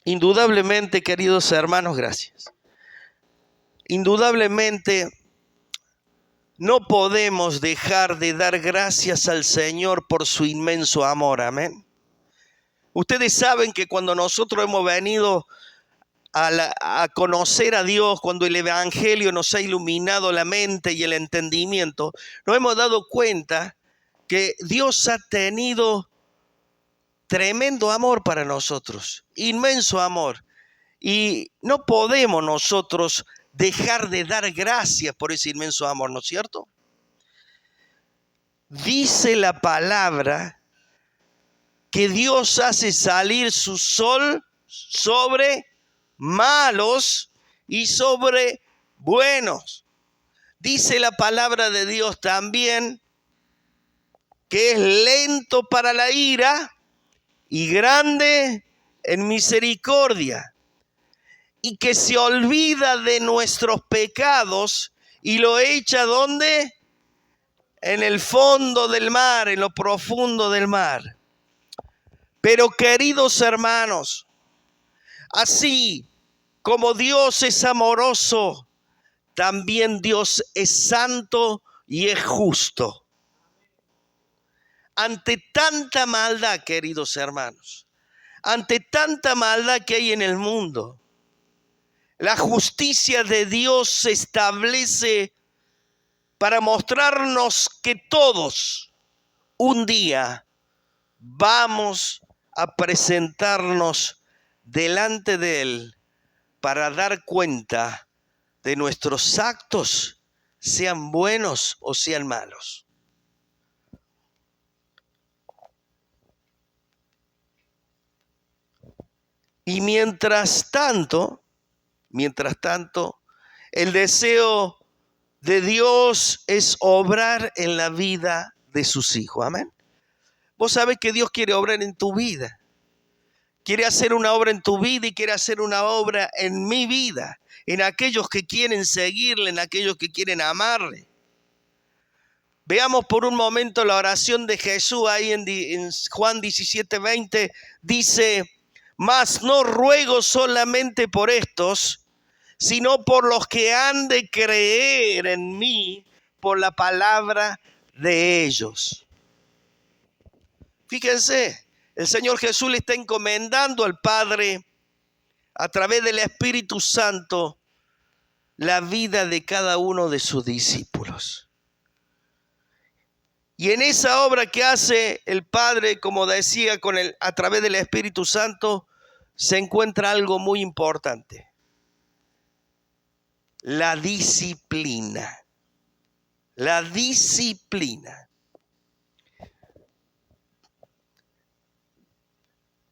Indudablemente, queridos hermanos, gracias. Indudablemente no podemos dejar de dar gracias al Señor por su inmenso amor, amén. Ustedes saben que cuando nosotros hemos venido a conocer a Dios, cuando el Evangelio nos ha iluminado la mente y el entendimiento, nos hemos dado cuenta que Dios ha tenido tremendo amor para nosotros, inmenso amor. Y no podemos nosotros dejar de dar gracias por ese inmenso amor, ¿no es cierto? Dice la palabra que Dios hace salir su sol sobre malos y sobre buenos. Dice la palabra de Dios también que es lento para la ira y grande en misericordia, y que se olvida de nuestros pecados y lo echa ¿dónde? En el fondo del mar, en lo profundo del mar. Pero queridos hermanos, así como Dios es amoroso, también Dios es santo y es justo. Ante tanta maldad, queridos hermanos, ante tanta maldad que hay en el mundo, la justicia de Dios se establece para mostrarnos que todos un día vamos a presentarnos delante de Él para dar cuenta de nuestros actos, sean buenos o sean malos. Y mientras tanto, el deseo de Dios es obrar en la vida de sus hijos. Amén. Vos sabés que Dios quiere obrar en tu vida. Quiere hacer una obra en tu vida y quiere hacer una obra en mi vida, en aquellos que quieren seguirle, en aquellos que quieren amarle. Veamos por un momento la oración de Jesús ahí en Juan 17:20. Dice: mas no ruego solamente por estos, sino por los que han de creer en mí por la palabra de ellos. Fíjense, el Señor Jesús le está encomendando al Padre, a través del Espíritu Santo, la vida de cada uno de sus discípulos. Y en esa obra que hace el Padre, como decía, a través del Espíritu Santo, se encuentra algo muy importante: la disciplina. La disciplina.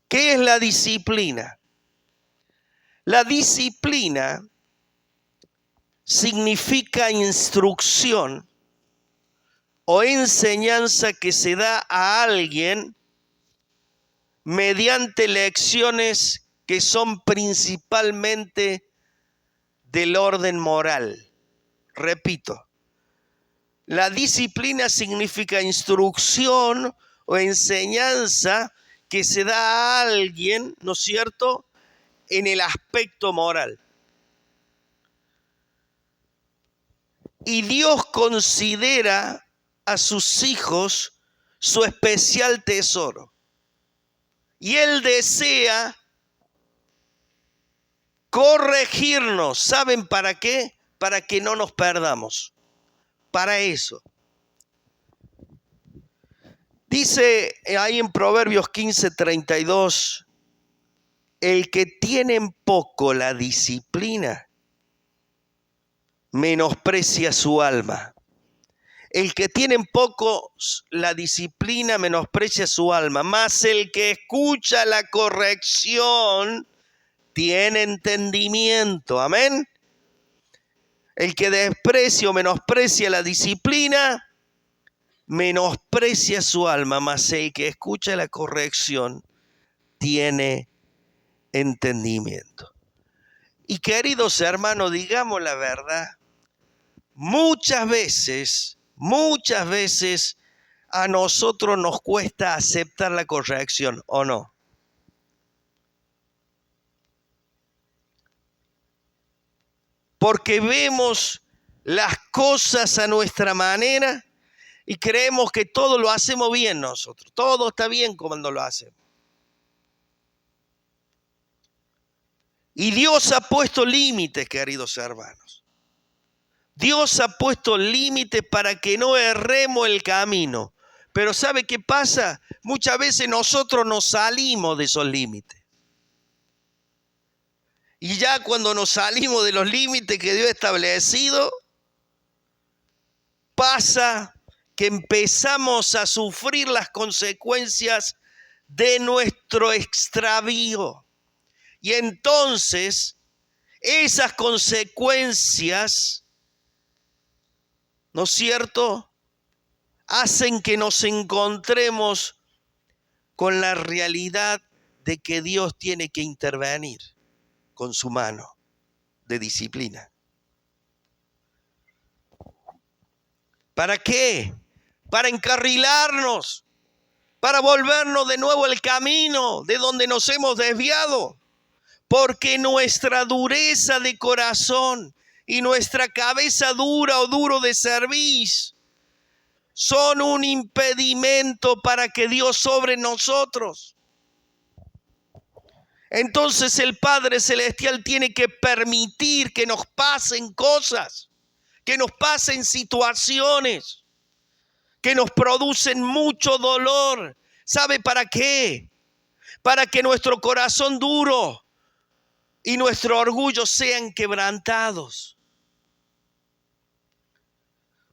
¿Qué es la disciplina? La disciplina significa instrucción o enseñanza que se da a alguien mediante lecciones que son principalmente del orden moral. Repito, la disciplina significa instrucción o enseñanza que se da a alguien, ¿no es cierto?, en el aspecto moral. Y Dios considera a sus hijos su especial tesoro. Y Él desea corregirnos. ¿Saben para qué? Para que no nos perdamos. Para eso. Dice ahí en Proverbios 15:32, el que tiene en poco la disciplina, menosprecia su alma. El que tiene en poco la disciplina menosprecia su alma, mas el que escucha la corrección tiene entendimiento. Amén. El que desprecia o menosprecia la disciplina menosprecia su alma, mas el que escucha la corrección tiene entendimiento. Y queridos hermanos, digamos la verdad, muchas veces a nosotros nos cuesta aceptar la corrección, ¿o no? porque vemos las cosas a nuestra manera y creemos que todo lo hacemos bien nosotros. Todo está bien cuando lo hacemos. Y Dios ha puesto límites, queridos hermanos. Dios ha puesto límites para que no erremos el camino. Pero ¿sabe qué pasa? Muchas veces nosotros nos salimos de esos límites. Y ya cuando nos salimos de los límites que Dios ha establecido, pasa que empezamos a sufrir las consecuencias de nuestro extravío. Y entonces, esas consecuencias, ¿no es cierto?, hacen que nos encontremos con la realidad de que Dios tiene que intervenir con su mano de disciplina. ¿Para qué? Para encarrilarnos, para volvernos de nuevo al camino de donde nos hemos desviado. Porque nuestra dureza de corazón y nuestra cabeza dura o duro de cerviz son un impedimento para que Dios obre en nosotros. Entonces el Padre Celestial tiene que permitir que nos pasen cosas, que nos pasen situaciones, que nos producen mucho dolor. ¿Sabe para qué? Para que nuestro corazón duro y nuestro orgullo sean quebrantados.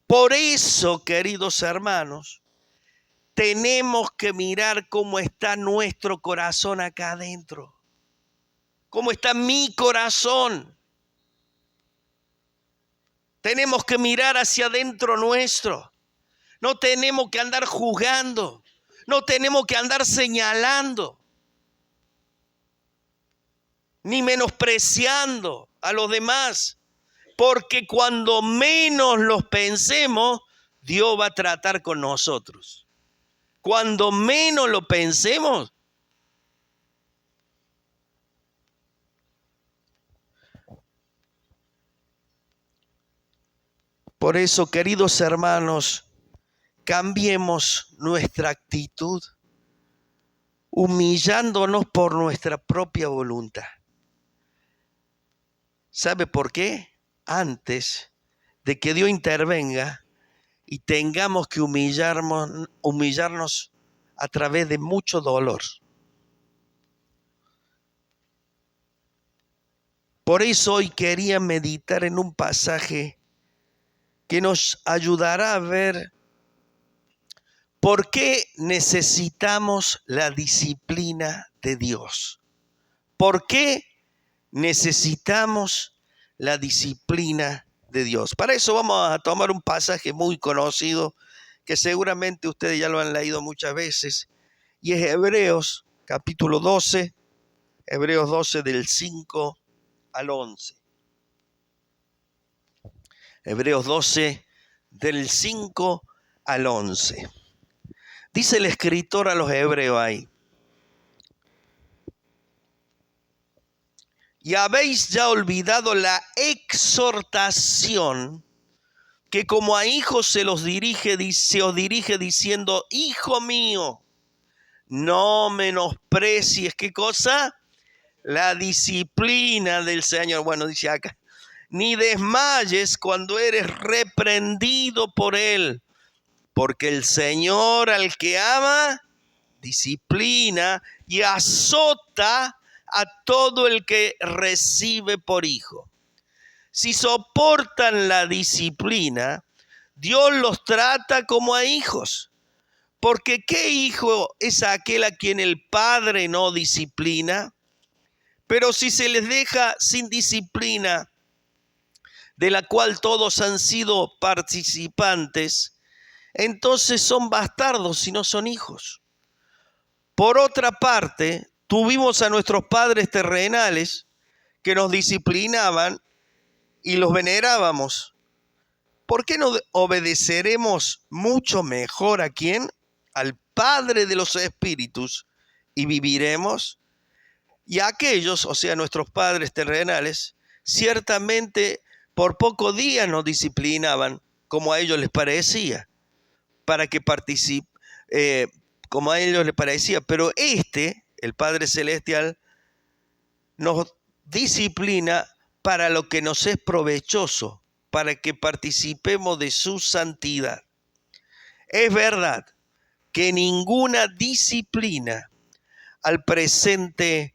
Por eso, queridos hermanos, tenemos que mirar cómo está nuestro corazón acá adentro. Cómo está mi corazón. Tenemos que mirar hacia adentro nuestro. No tenemos que andar juzgando. No tenemos que andar señalando, ni menospreciando a los demás. Porque cuando menos los pensemos, Dios va a tratar con nosotros. Cuando menos lo pensemos. Por eso, queridos hermanos, cambiemos nuestra actitud, humillándonos por nuestra propia voluntad. ¿Sabe por qué? Antes de que Dios intervenga y tengamos que humillarnos a través de mucho dolor. Por eso hoy quería meditar en un pasaje que nos ayudará a ver por qué necesitamos la disciplina de Dios. ¿Por qué necesitamos la disciplina de Dios? Para eso vamos a tomar un pasaje muy conocido que seguramente ustedes ya lo han leído muchas veces, y es Hebreos capítulo 12, Hebreos 12 del 5 al 11. Hebreos 12 del 5 al 11. Dice el escritor a los hebreos ahí: y habéis ya olvidado la exhortación que como a hijos se os dirige diciendo: hijo mío, no menosprecies, ¿qué cosa? La disciplina del Señor. Bueno, dice acá: ni desmayes cuando eres reprendido por Él, porque el Señor al que ama, disciplina y azota a todo el que recibe por hijo. Si soportan la disciplina, Dios los trata como a hijos. Porque ¿qué hijo es aquel a quien el padre no disciplina? Pero si se les deja sin disciplina, de la cual todos han sido participantes, entonces son bastardos y no son hijos. Por otra parte, tuvimos a nuestros padres terrenales que nos disciplinaban y los venerábamos. ¿Por qué no obedeceremos mucho mejor a quién? Al Padre de los espíritus, y viviremos. Y aquellos, o sea, nuestros padres terrenales, ciertamente por pocos días nos disciplinaban como a ellos les parecía, para que como a ellos les parecía, pero el Padre Celestial, nos disciplina para lo que nos es provechoso, para que participemos de su santidad. Es verdad que ninguna disciplina al presente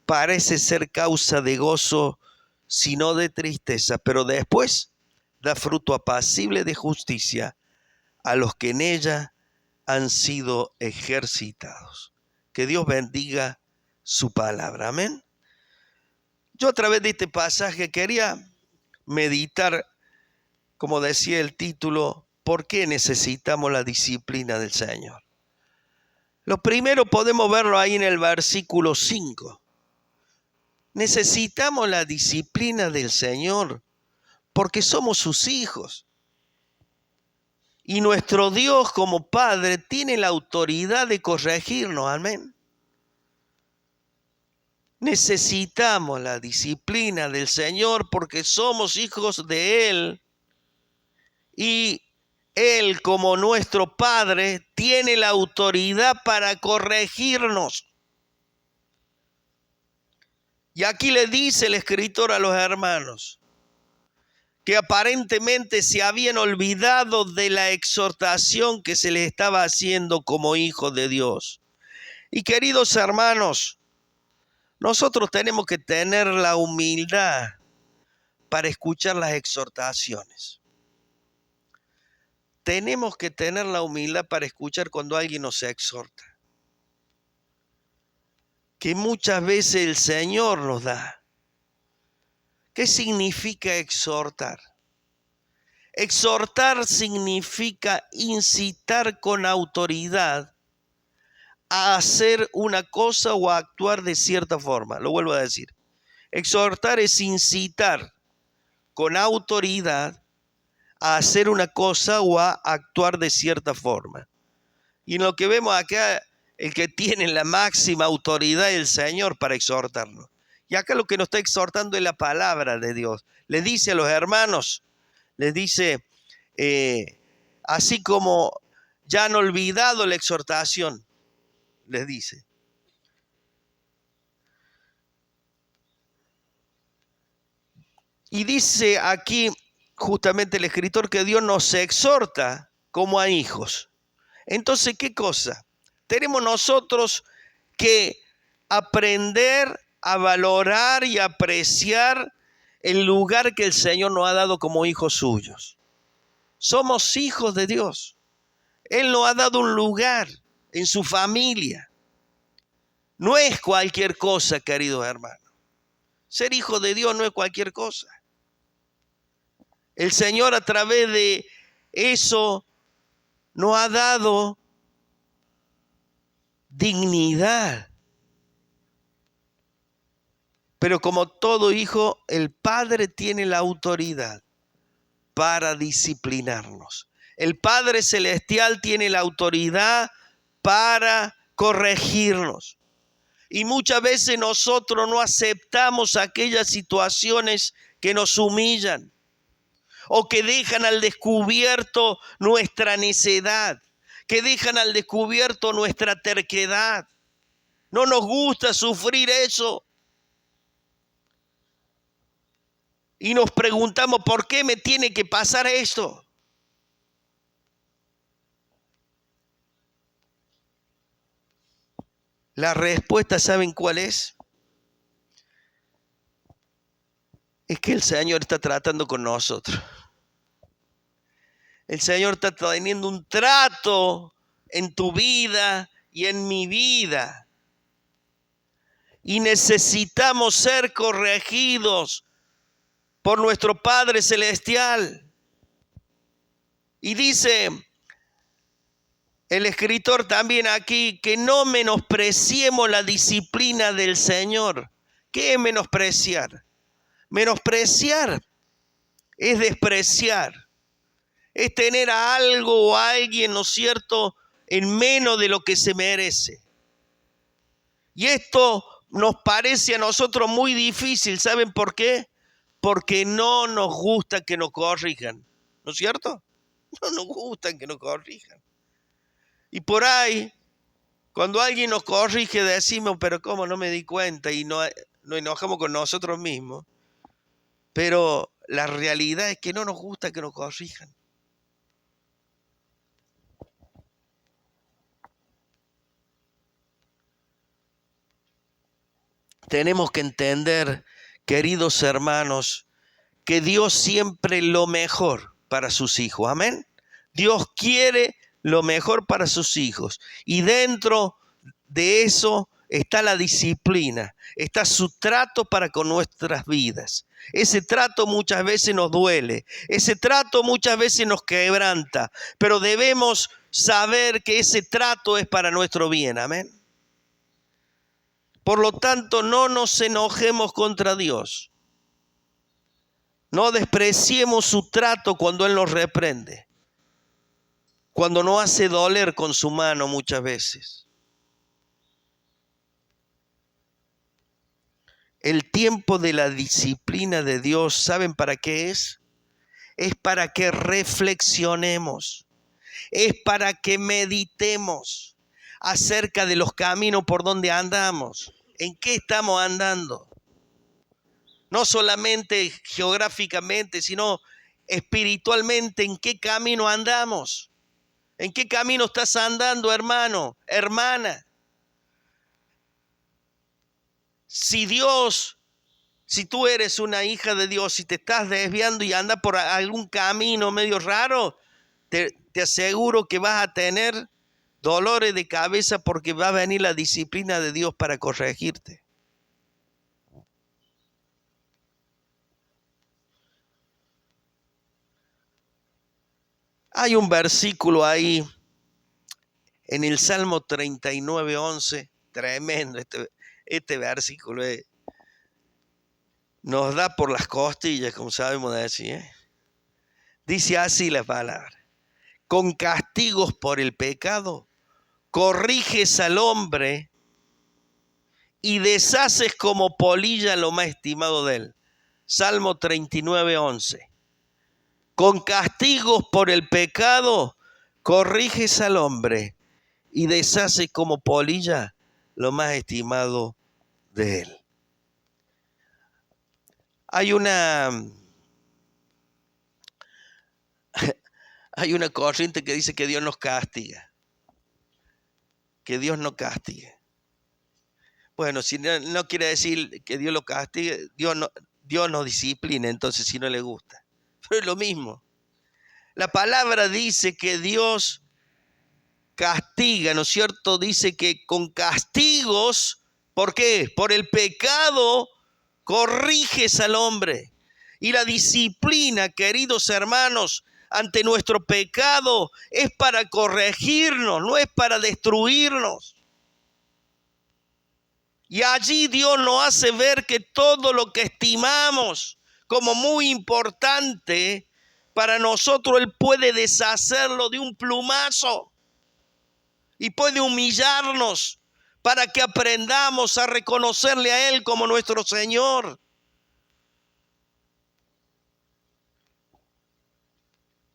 parece ser causa de gozo, sino de tristeza, pero después da fruto apacible de justicia a los que en ella han sido ejercitados. Que Dios bendiga su palabra. Amén. Yo a través de este pasaje quería meditar, como decía el título, ¿por qué necesitamos la disciplina del Señor? Lo primero podemos verlo ahí en el versículo 5. Necesitamos la disciplina del Señor porque somos sus hijos. Y nuestro Dios como Padre tiene la autoridad de corregirnos. Amén. Necesitamos la disciplina del Señor porque somos hijos de Él. Y Él como nuestro Padre tiene la autoridad para corregirnos. Y aquí le dice el escritor a los hermanos que aparentemente se habían olvidado de la exhortación que se les estaba haciendo como hijos de Dios. Y queridos hermanos, nosotros tenemos que tener la humildad para escuchar las exhortaciones. Tenemos que tener la humildad para escuchar cuando alguien nos exhorta, que muchas veces el Señor nos da. ¿Qué significa exhortar? Exhortar significa incitar con autoridad a hacer una cosa o a actuar de cierta forma. Lo vuelvo a decir. Exhortar es incitar con autoridad a hacer una cosa o a actuar de cierta forma. Y en lo que vemos acá, el que tiene la máxima autoridad es el Señor para exhortarnos. Y acá lo que nos está exhortando es la palabra de Dios. Le dice a los hermanos, les dice, así como ya han olvidado la exhortación, les dice. Y dice aquí justamente el escritor que Dios nos exhorta como a hijos. Entonces, ¿qué cosa? Tenemos nosotros que aprender a valorar y apreciar el lugar que el Señor nos ha dado como hijos suyos. Somos hijos de Dios. Él nos ha dado un lugar en su familia. No es cualquier cosa, queridos hermanos. Ser hijo de Dios no es cualquier cosa. El Señor a través de eso nos ha dado dignidad. Pero como todo hijo, el Padre tiene la autoridad para disciplinarnos. El Padre Celestial tiene la autoridad para corregirnos. Y muchas veces nosotros no aceptamos aquellas situaciones que nos humillan o que dejan al descubierto nuestra necedad, que dejan al descubierto nuestra terquedad. No nos gusta sufrir eso. Y nos preguntamos, ¿por qué me tiene que pasar esto? La respuesta, ¿saben cuál es? Es que el Señor está tratando con nosotros. El Señor está teniendo un trato en tu vida y en mi vida. Y necesitamos ser corregidos por nuestro Padre Celestial. Y dice el escritor también aquí que no menospreciemos la disciplina del Señor. ¿Qué es menospreciar? Menospreciar es despreciar. Es tener a algo o a alguien, ¿no es cierto?, en menos de lo que se merece. Y esto nos parece a nosotros muy difícil. ¿Saben por qué? porque no nos gusta que nos corrijan. ¿No es cierto? No nos gusta que nos corrijan. Y por ahí, cuando alguien nos corrige, decimos, pero ¿cómo no me di cuenta? Y nos enojamos con nosotros mismos. Pero la realidad es que no nos gusta que nos corrijan. Tenemos que entender, queridos hermanos, que Dios siempre lo mejor para sus hijos. Amén. Dios quiere lo mejor para sus hijos. Y dentro de eso está la disciplina, está su trato para con nuestras vidas. Ese trato muchas veces nos duele, ese trato muchas veces nos quebranta, pero debemos saber que ese trato es para nuestro bien. Amén. Por lo tanto, no nos enojemos contra Dios. No despreciemos su trato cuando Él nos reprende, cuando nos hace doler con su mano muchas veces. El tiempo de la disciplina de Dios, ¿saben para qué es? Es para que reflexionemos, es para que meditemos acerca de los caminos por donde andamos, en qué estamos andando. No solamente geográficamente, sino espiritualmente, en qué camino andamos. ¿En qué camino estás andando, hermano, hermana? Si tú eres una hija de Dios y te estás desviando y andas por algún camino medio raro, te aseguro que vas a tener dolores de cabeza porque va a venir la disciplina de Dios para corregirte. Hay un versículo ahí en el Salmo 39:11, tremendo este versículo, nos da por las costillas, como sabemos decir. Dice así la palabra: con castigos por el pecado, corriges al hombre y deshaces como polilla lo más estimado de él. Salmo 39:11. Con castigos por el pecado, corriges al hombre y deshaces como polilla lo más estimado de él. Hay una corriente que dice que Dios nos castiga, que Dios no castiga. Bueno, si no quiere decir que Dios lo castigue, Dios nos disciplina, entonces si no le gusta. Pero es lo mismo. La palabra dice que Dios castiga, ¿no es cierto? Dice que con castigos, ¿por qué? Por el pecado corriges al hombre. Y la disciplina, queridos hermanos, ante nuestro pecado es para corregirnos, no es para destruirnos. Y allí Dios nos hace ver que todo lo que estimamos como muy importante, para nosotros Él puede deshacerlo de un plumazo y puede humillarnos para que aprendamos a reconocerle a Él como nuestro Señor.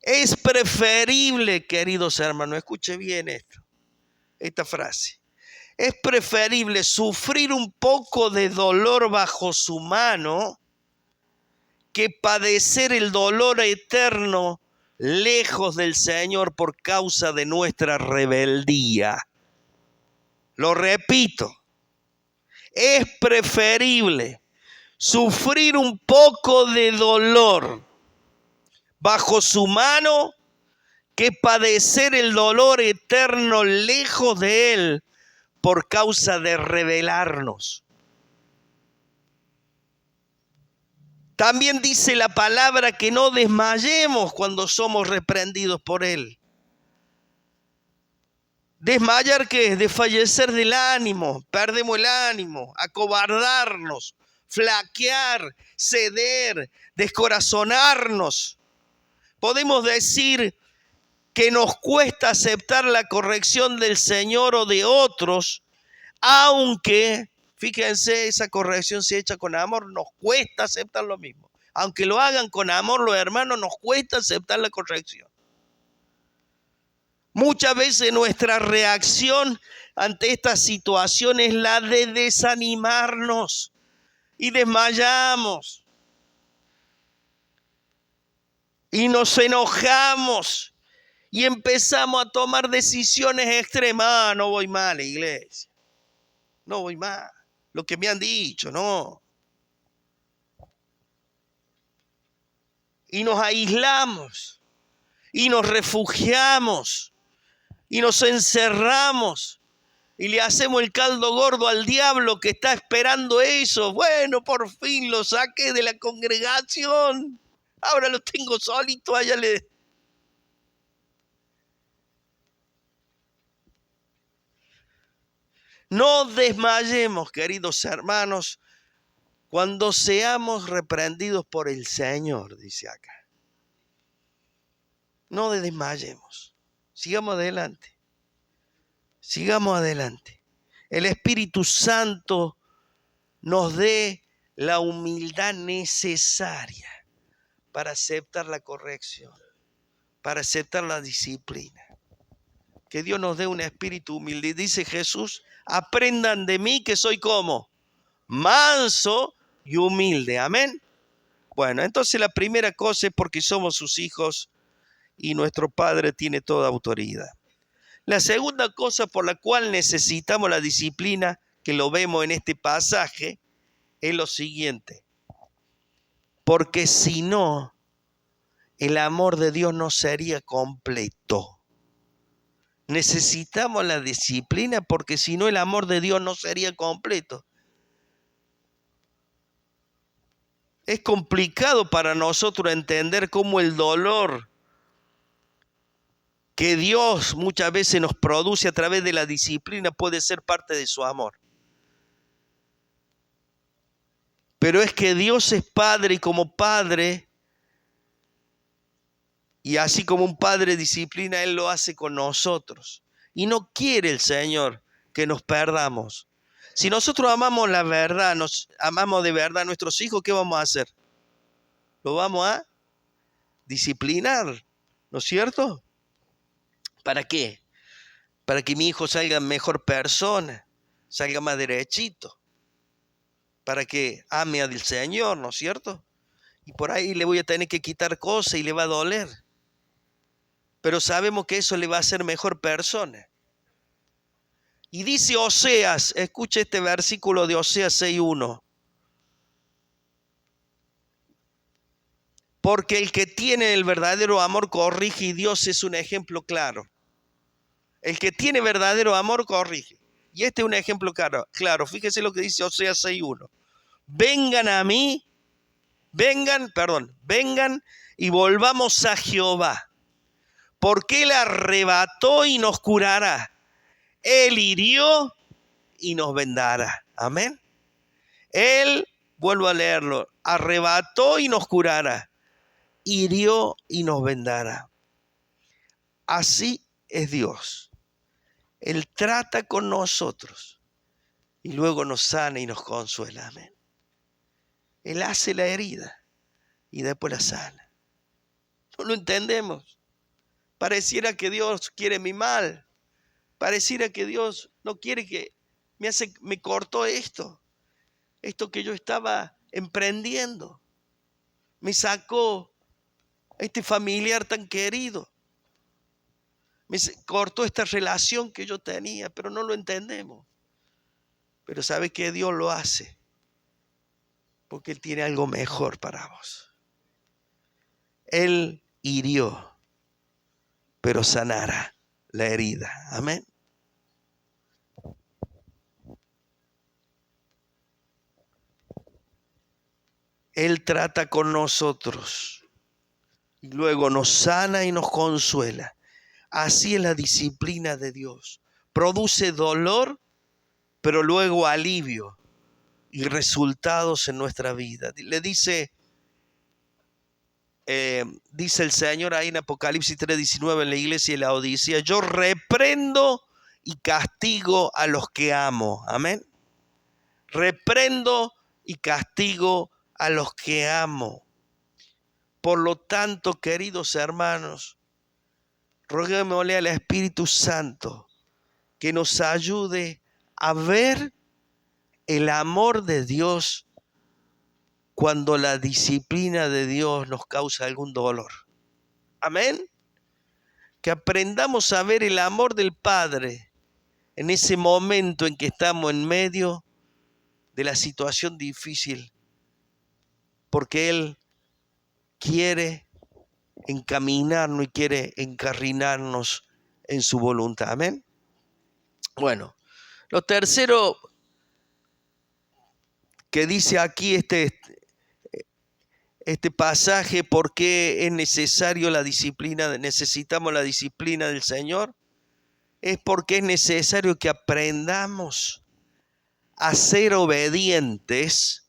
Es preferible, queridos hermanos, escuche bien esta frase. Es preferible sufrir un poco de dolor bajo su mano que padecer el dolor eterno lejos del Señor por causa de nuestra rebeldía. Lo repito, es preferible sufrir un poco de dolor bajo su mano que padecer el dolor eterno lejos de Él por causa de rebelarnos. También dice la palabra que no desmayemos cuando somos reprendidos por Él. Desmayar, ¿qué es? Desfallecer del ánimo, perdemos el ánimo, acobardarnos, flaquear, ceder, descorazonarnos. Podemos decir que nos cuesta aceptar la corrección del Señor o de otros, aunque, fíjense, esa corrección se echa con amor, nos cuesta aceptar lo mismo. Aunque lo hagan con amor, los hermanos, nos cuesta aceptar la corrección. Muchas veces nuestra reacción ante esta situación es la de desanimarnos y desmayamos y nos enojamos y empezamos a tomar decisiones extremas. Ah, no voy más a la iglesia, no voy más, lo que me han dicho, no. Y nos aislamos y nos refugiamos y nos encerramos y le hacemos el caldo gordo al diablo que está esperando eso. Bueno, por fin lo saqué de la congregación, ahora lo tengo solito allá. No desmayemos, queridos hermanos, cuando seamos reprendidos por el Señor, dice acá. No desmayemos, sigamos adelante. Sigamos adelante. El Espíritu Santo nos dé la humildad necesaria para aceptar la corrección, para aceptar la disciplina. Que Dios nos dé un espíritu humilde. Dice Jesús, aprendan de mí que soy como manso y humilde. Amén. Bueno, entonces la primera cosa es porque somos sus hijos y nuestro Padre tiene toda autoridad. La segunda cosa por la cual necesitamos la disciplina, que lo vemos en este pasaje, es lo siguiente. Porque si no, el amor de Dios no sería completo. Necesitamos la disciplina porque si no, el amor de Dios no sería completo. Es complicado para nosotros entender cómo el dolor que Dios muchas veces nos produce a través de la disciplina puede ser parte de su amor. Pero es que Dios es Padre y como Padre, y así como un Padre disciplina, Él lo hace con nosotros. Y no quiere el Señor que nos perdamos. Si nosotros amamos la verdad, nos amamos de verdad a nuestros hijos, ¿qué vamos a hacer? Lo vamos a disciplinar, ¿no es cierto? ¿Para qué? Para que mi hijo salga mejor persona, salga más derechito, para que ame al Señor, ¿no es cierto? Y por ahí le voy a tener que quitar cosas y le va a doler. Pero sabemos que eso le va a hacer mejor persona. Y dice Oseas, escucha este versículo de Oseas 6:1. Porque el que tiene el verdadero amor corrige y Dios es un ejemplo claro. El que tiene verdadero amor corrige. Y este es un ejemplo claro. Fíjese lo que dice Oseas 6:1. Vengan a mí, vengan y volvamos a Jehová. Porque Él arrebató y nos curará. Él hirió y nos vendará. Amén. Él, vuelvo a leerlo, arrebató y nos curará. Hirió y nos vendará. Así es Dios. Él trata con nosotros y luego nos sana y nos consuela. Amén. Él hace la herida y después la sana. No lo entendemos. Pareciera que Dios quiere mi mal. Pareciera que Dios no quiere que me cortó esto que yo estaba emprendiendo. Me sacó este familiar tan querido. Me cortó esta relación que yo tenía, pero no lo entendemos. Pero sabe que Dios lo hace porque Él tiene algo mejor para vos. Él hirió, pero sanará la herida. Amén. Él trata con nosotros y luego nos sana y nos consuela. Así es la disciplina de Dios. Produce dolor, pero luego alivio y resultados en nuestra vida. Le dice el Señor ahí en Apocalipsis 3:19 en la iglesia de la Odisea: yo reprendo y castigo a los que amo. Amén. Reprendo y castigo a los que amo. Por lo tanto, queridos hermanos, roguémosle al Espíritu Santo que nos ayude a ver el amor de Dios cuando la disciplina de Dios nos causa algún dolor. Amén. Que aprendamos a ver el amor del Padre en ese momento en que estamos en medio de la situación difícil, porque Él quiere encaminarnos y quiere encarrinarnos en su voluntad. Amén. Bueno, lo tercero que dice aquí este pasaje, ¿por qué es necesario la disciplina? Necesitamos la disciplina del Señor. Es porque es necesario que aprendamos a ser obedientes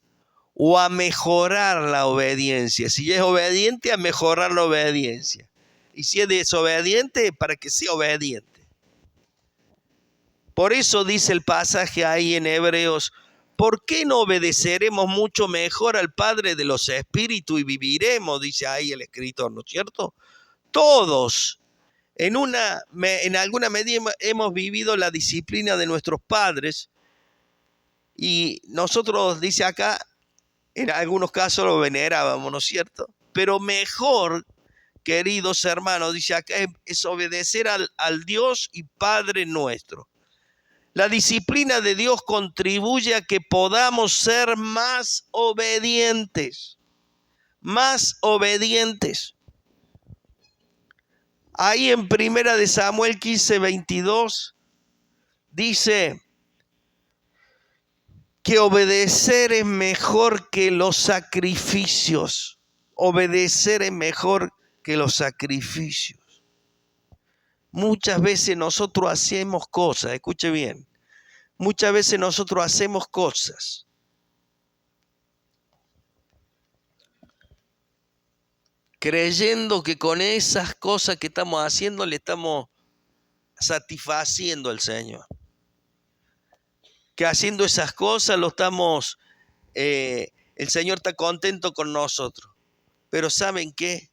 o a mejorar la obediencia. Si es obediente, a mejorar la obediencia. Y si es desobediente, para que sea obediente. Por eso dice el pasaje ahí en Hebreos: ¿por qué no obedeceremos mucho mejor al Padre de los Espíritus y viviremos? Dice ahí el escritor, ¿no es cierto? Todos en alguna medida hemos vivido la disciplina de nuestros padres y nosotros, dice acá, en algunos casos lo venerábamos, ¿no es cierto? Pero mejor, queridos hermanos, dice acá, es obedecer al Dios y Padre nuestro. La disciplina de Dios contribuye a que podamos ser más obedientes. Más obedientes. Ahí en 1 Samuel 15:22 dice que obedecer es mejor que los sacrificios. Obedecer es mejor que los sacrificios. Muchas veces nosotros hacemos cosas, escuche bien, muchas veces nosotros hacemos cosas creyendo que con esas cosas que estamos haciendo le estamos satisfaciendo al Señor. Que haciendo esas cosas el Señor está contento con nosotros. Pero ¿saben qué?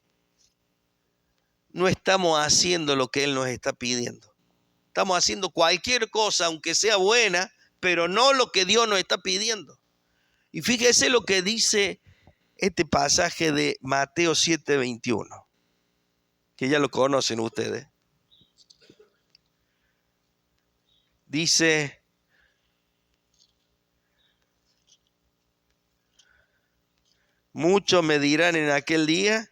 No estamos haciendo lo que Él nos está pidiendo. Estamos haciendo cualquier cosa, aunque sea buena, pero no lo que Dios nos está pidiendo. Y fíjese lo que dice este pasaje de Mateo 7:21, que ya lo conocen ustedes. Dice: muchos me dirán en aquel día,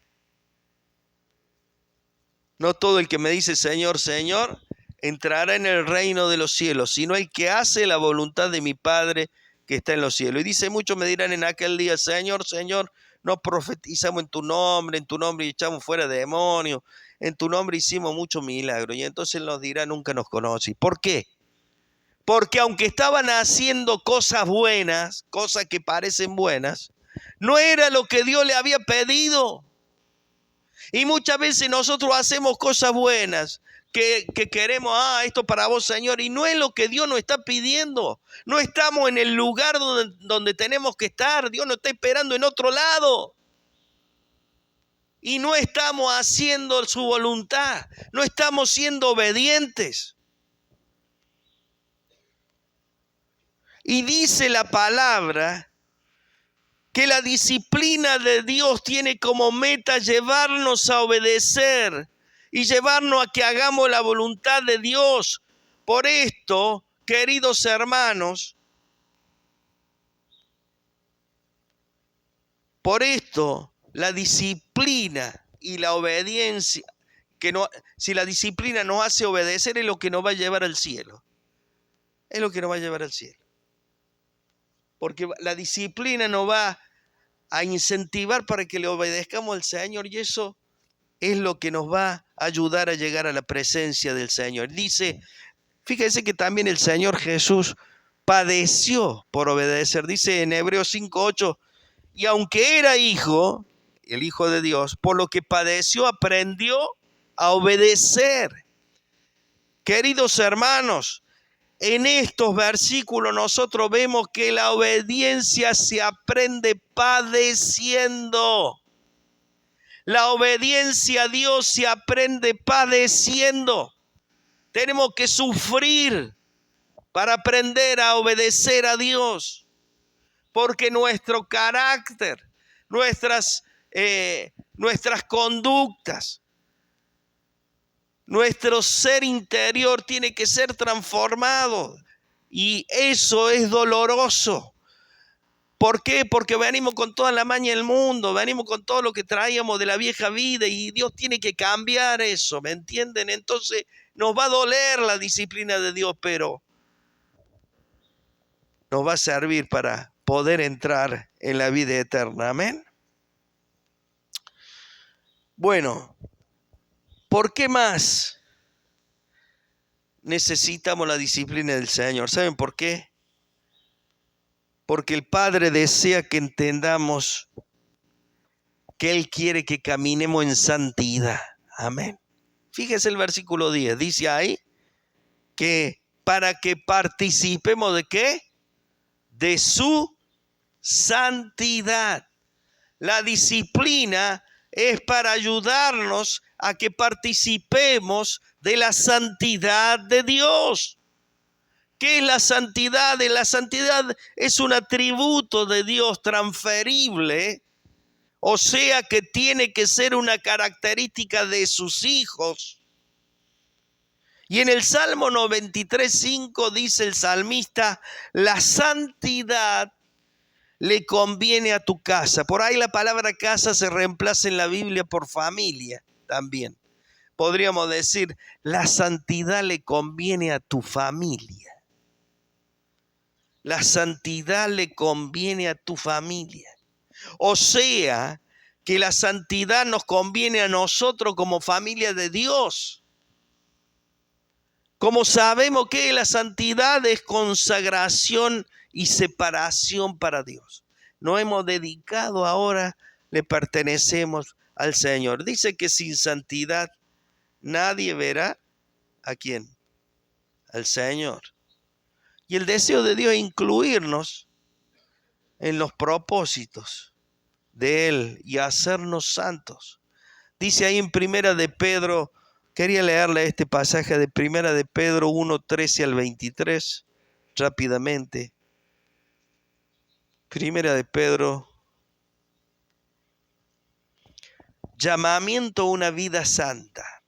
no todo el que me dice Señor, Señor, entrará en el reino de los cielos, sino el que hace la voluntad de mi Padre que está en los cielos. Y dice: muchos me dirán en aquel día, Señor, Señor, no profetizamos en tu nombre echamos fuera demonios, en tu nombre hicimos muchos milagros. Y entonces nos dirá: nunca nos conocí. ¿Por qué? Porque aunque estaban haciendo cosas buenas, cosas que parecen buenas, no era lo que Dios le había pedido. Y muchas veces nosotros hacemos cosas buenas que queremos, esto para vos, Señor, y no es lo que Dios nos está pidiendo. No estamos en el lugar donde tenemos que estar. Dios nos está esperando en otro lado. Y no estamos haciendo su voluntad. No estamos siendo obedientes. Y dice la palabra que la disciplina de Dios tiene como meta llevarnos a obedecer y llevarnos a que hagamos la voluntad de Dios. Por esto, queridos hermanos, la disciplina y la obediencia, si la disciplina nos hace obedecer, es lo que nos va a llevar al cielo. Es lo que nos va a llevar al cielo. Porque la disciplina nos va a incentivar para que le obedezcamos al Señor, y eso es lo que nos va a ayudar a llegar a la presencia del Señor. Dice, fíjense que también el Señor Jesús padeció por obedecer. Dice en Hebreos 5:8, y aunque era hijo, el Hijo de Dios, por lo que padeció aprendió a obedecer. Queridos hermanos, en estos versículos nosotros vemos que la obediencia se aprende padeciendo. La obediencia a Dios se aprende padeciendo. Tenemos que sufrir para aprender a obedecer a Dios. Porque nuestro carácter, nuestras conductas, nuestro ser interior tiene que ser transformado. Y eso es doloroso. ¿Por qué? Porque venimos con toda la maña del mundo, venimos con todo lo que traíamos de la vieja vida y Dios tiene que cambiar eso, ¿me entienden? Entonces nos va a doler la disciplina de Dios, pero nos va a servir para poder entrar en la vida eterna. Amén. Bueno, ¿por qué más necesitamos la disciplina del Señor? ¿Saben por qué? Porque el Padre desea que entendamos que Él quiere que caminemos en santidad. Amén. Fíjese el versículo 10, dice ahí que para que participemos ¿de qué? De su santidad. La disciplina es para ayudarnos a que participemos de la santidad de Dios. ¿Qué es la santidad? La santidad es un atributo de Dios transferible, o sea que tiene que ser una característica de sus hijos. Y en el Salmo 93:5 dice el salmista, la santidad le conviene a tu casa. Por ahí la palabra casa se reemplaza en la Biblia por familia también. Podríamos decir, la santidad le conviene a tu familia. La santidad le conviene a tu familia. O sea, que la santidad nos conviene a nosotros como familia de Dios. Como sabemos que la santidad es consagración y separación para Dios. Nos hemos dedicado ahora, le pertenecemos al Señor. Dice que sin santidad nadie verá ¿a quién? Al Señor. Y el deseo de Dios es incluirnos en los propósitos de Él y hacernos santos. Dice ahí en Primera de Pedro, quería leerle este pasaje de Primera de Pedro 1:13 al 23, rápidamente. Primera de Pedro, llamamiento a una vida santa.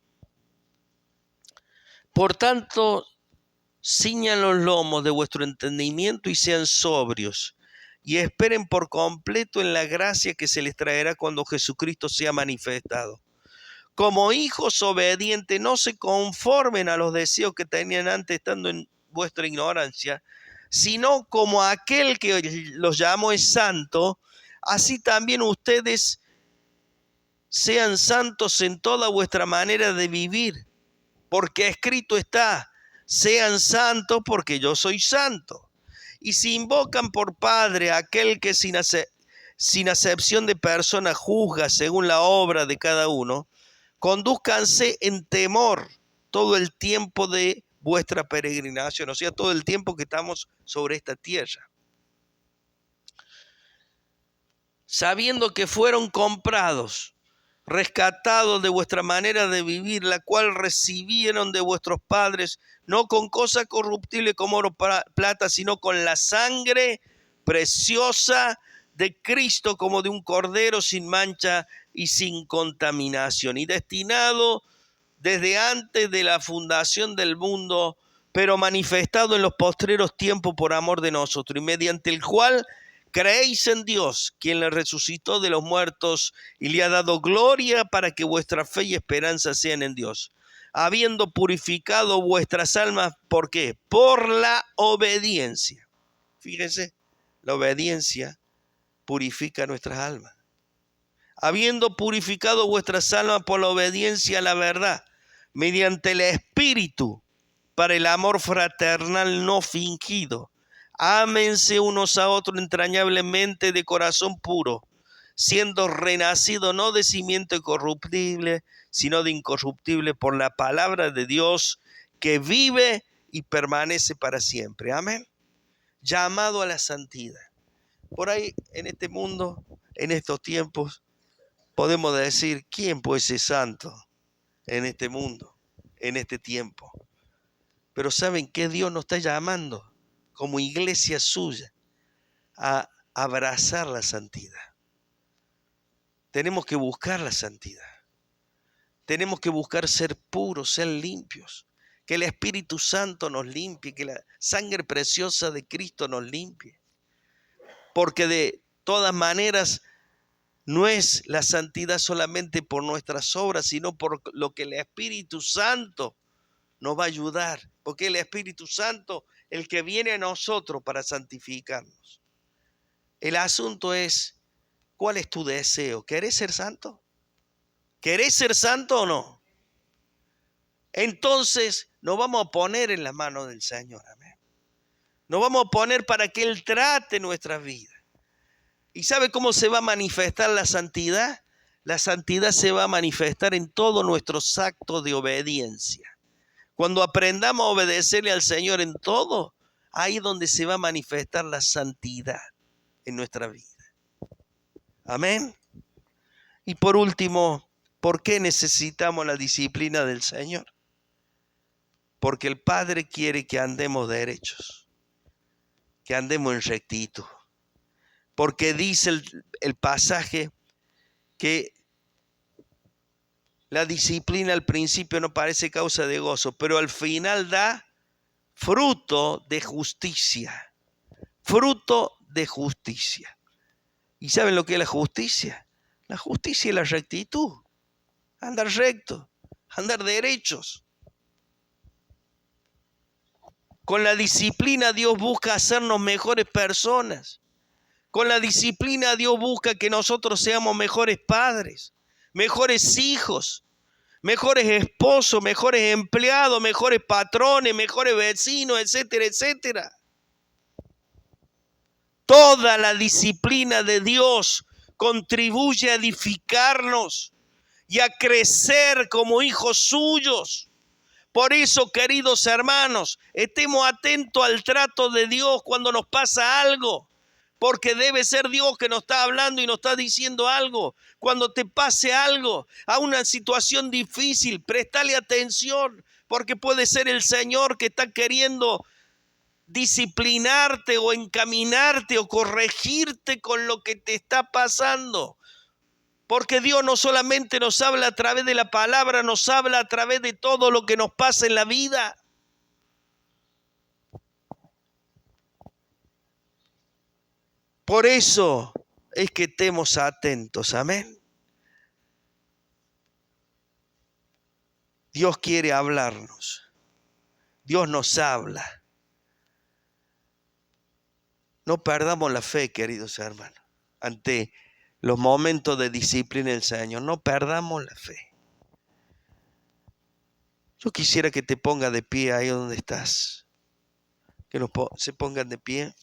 Por tanto, ciñan los lomos de vuestro entendimiento y sean sobrios, y esperen por completo en la gracia que se les traerá cuando Jesucristo sea manifestado. Como hijos obedientes, no se conformen a los deseos que tenían antes estando en vuestra ignorancia, sino como aquel que los llamó es santo, así también ustedes sean santos en toda vuestra manera de vivir, porque escrito está, sean santos porque yo soy santo. Y si invocan por Padre a aquel que sin acepción de persona juzga según la obra de cada uno, condúzcanse en temor todo el tiempo de vuestra peregrinación, o sea, todo el tiempo que estamos sobre esta tierra. Sabiendo que fueron comprados, rescatados de vuestra manera de vivir, la cual recibieron de vuestros padres, no con cosa corruptible como oro plata, sino con la sangre preciosa de Cristo, como de un cordero sin mancha y sin contaminación, y destinado desde antes de la fundación del mundo, pero manifestado en los postreros tiempos por amor de nosotros, y mediante el cual creéis en Dios, quien le resucitó de los muertos y le ha dado gloria, para que vuestra fe y esperanza sean en Dios, habiendo purificado vuestras almas. ¿Por qué? Por la obediencia. Fíjense, la obediencia purifica nuestras almas. Habiendo purificado vuestras almas por la obediencia a la verdad, mediante el Espíritu, para el amor fraternal no fingido. Ámense unos a otros entrañablemente de corazón puro, siendo renacido no de simiente corruptible, sino de incorruptible por la palabra de Dios, que vive y permanece para siempre. Amén. Llamado a la santidad. Por ahí en este mundo, en estos tiempos, podemos decir, ¿quién puede ser santo en este mundo, en este tiempo? Pero ¿saben qué? Dios nos está llamando como iglesia suya a abrazar la santidad. Tenemos que buscar la santidad. Tenemos que buscar ser puros, ser limpios. Que el Espíritu Santo nos limpie, que la sangre preciosa de Cristo nos limpie. Porque de todas maneras no es la santidad solamente por nuestras obras, sino por lo que el Espíritu Santo nos va a ayudar. Porque el Espíritu Santo, el que viene a nosotros para santificarnos. El asunto es, ¿cuál es tu deseo? ¿Querés ser santo? ¿Querés ser santo o no? Entonces nos vamos a poner en la mano del Señor. Amén. Nos vamos a poner para que Él trate nuestras vidas. ¿Y sabe cómo se va a manifestar la santidad? La santidad se va a manifestar en todos nuestros actos de obediencia. Cuando aprendamos a obedecerle al Señor en todo, ahí es donde se va a manifestar la santidad en nuestra vida. Amén. Y por último, ¿por qué necesitamos la disciplina del Señor? Porque el Padre quiere que andemos derechos, que andemos en rectitud. Porque dice el pasaje que la disciplina al principio no parece causa de gozo, pero al final da fruto de justicia. Fruto de justicia. ¿Y saben lo que es la justicia? La justicia es la rectitud. Andar recto, andar derechos. Con la disciplina Dios busca hacernos mejores personas. Con la disciplina Dios busca que nosotros seamos mejores padres, mejores hijos, mejores esposos, mejores empleados, mejores patrones, mejores vecinos, etcétera, etcétera. Toda la disciplina de Dios contribuye a edificarnos y a crecer como hijos suyos. Por eso, queridos hermanos, estemos atentos al trato de Dios cuando nos pasa algo. Porque debe ser Dios que nos está hablando y nos está diciendo algo. Cuando te pase algo, a una situación difícil, préstale atención. Porque puede ser el Señor que está queriendo disciplinarte o encaminarte o corregirte con lo que te está pasando. Porque Dios no solamente nos habla a través de la palabra, nos habla a través de todo lo que nos pasa en la vida. Por eso es que estemos atentos, amén. Dios quiere hablarnos. Dios nos habla. No perdamos la fe, queridos hermanos, ante los momentos de disciplina del Señor. No perdamos la fe. Yo quisiera que te pongas de pie ahí donde estás. Que se pongan de pie.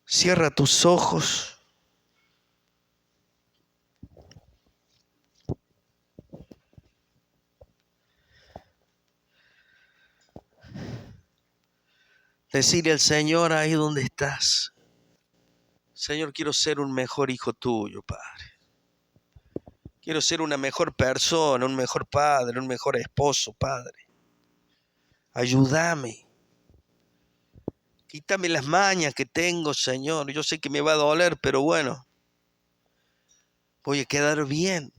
Cierra tus ojos. Decirle al Señor ahí donde estás: Señor, quiero ser un mejor hijo tuyo, Padre. Quiero ser una mejor persona, un mejor padre, un mejor esposo, Padre. Ayúdame. Quítame las mañas que tengo, Señor. Yo sé que me va a doler, pero bueno, voy a quedar bien.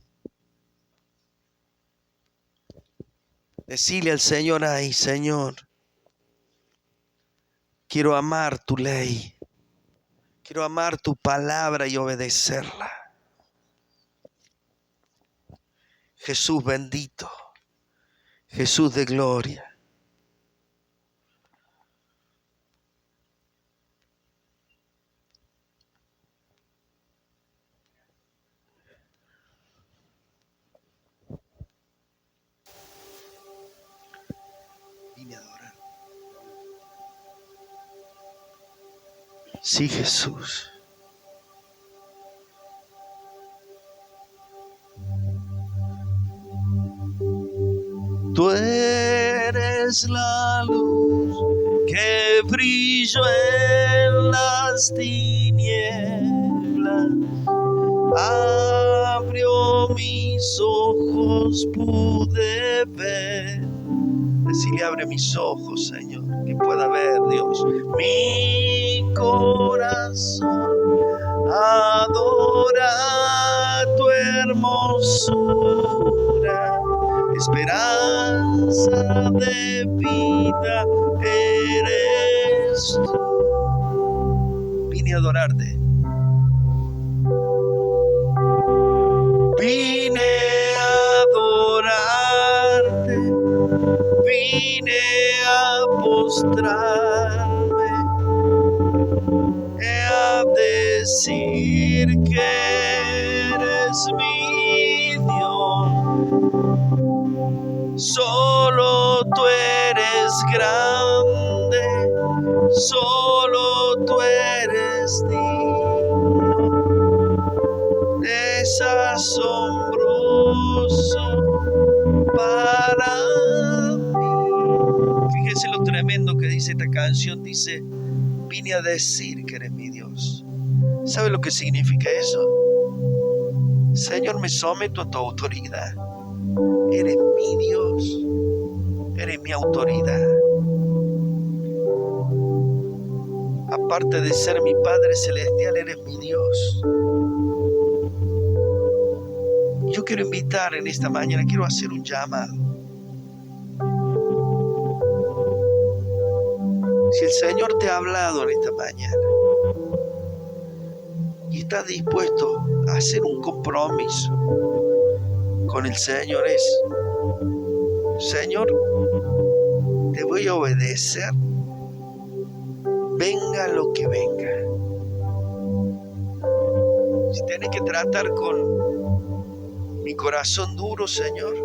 Decirle al Señor ahí: Señor, quiero amar tu ley. Quiero amar tu palabra y obedecerla. Jesús bendito. Jesús de gloria. Vine a adorar. Sí, Jesús. Tú eres la luz que brilló en las tinieblas. Abrió mis ojos, pude ver. Decirle, abre mis ojos, Señor, que pueda ver, Dios. Mi corazón adora tu hermosura, esperanza de vida eres tú. Vine a adorarte. Vine a adorarte, vine a postrarme, a decir que eres mi Dios. Solo tú eres grande, solo tú eres digno, es asombroso para mí. Fíjese lo tremendo que dice esta canción. Dice, vine a decir que eres mi Dios. ¿Sabe lo que significa eso? Señor, me someto a tu autoridad. Eres mi Dios, eres mi autoridad. Aparte de ser mi Padre Celestial, eres mi Dios. Yo quiero invitar en esta mañana, quiero hacer un llamado. Si el Señor te ha hablado en esta mañana y estás dispuesto a hacer un compromiso con el Señor, es: Señor, te voy a obedecer, venga lo que venga. Si tienes que tratar con mi corazón duro, Señor,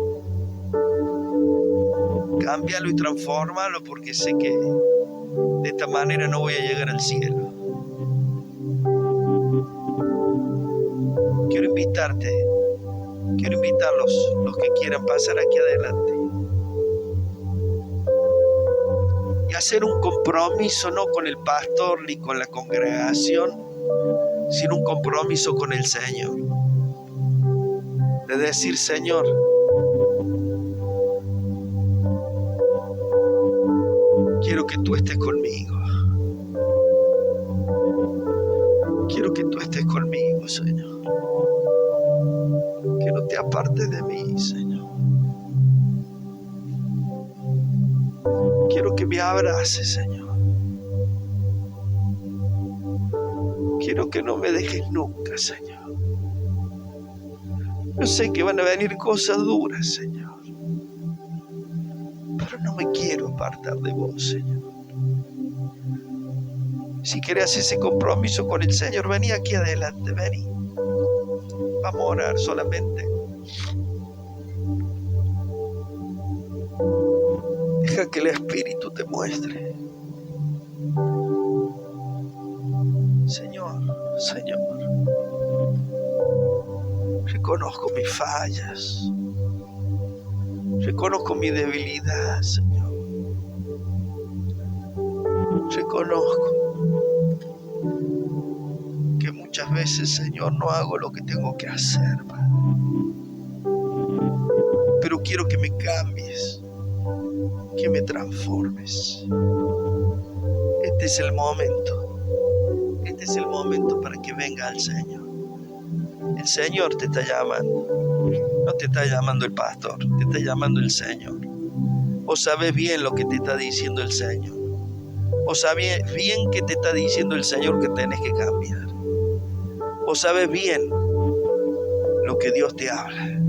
cámbialo y transfórmalo, porque sé que de esta manera no voy a llegar al cielo. Quiero invitarte, quiero invitarlos, los que quieran pasar aquí adelante, y hacer un compromiso, no con el pastor ni con la congregación, sino un compromiso con el Señor. De decir: Señor, quiero que tú estés conmigo. Quiero que tú estés conmigo, Señor. Que no te apartes de mí, Señor. Quiero que me abraces, Señor. Quiero que no me dejes nunca, Señor. Yo sé que van a venir cosas duras, Señor, pero no me quiero apartar de vos, Señor. Si querés ese compromiso con el Señor, vení aquí adelante, vení. Vamos a orar solamente. Deja que el Espíritu te muestre. Señor, Señor, reconozco mis fallas, reconozco mi debilidad, Señor. Reconozco que muchas veces, Señor, no hago lo que tengo que hacer, Padre. Pero quiero que me cambies, que me transformes. Este es el momento. Este es el momento para que venga el Señor. El Señor te está llamando. No te está llamando el pastor, te está llamando el Señor. Vos sabés bien lo que te está diciendo el Señor. Vos sabés bien que te está diciendo el Señor que tenés que cambiar. Vos sabés bien lo que Dios te habla.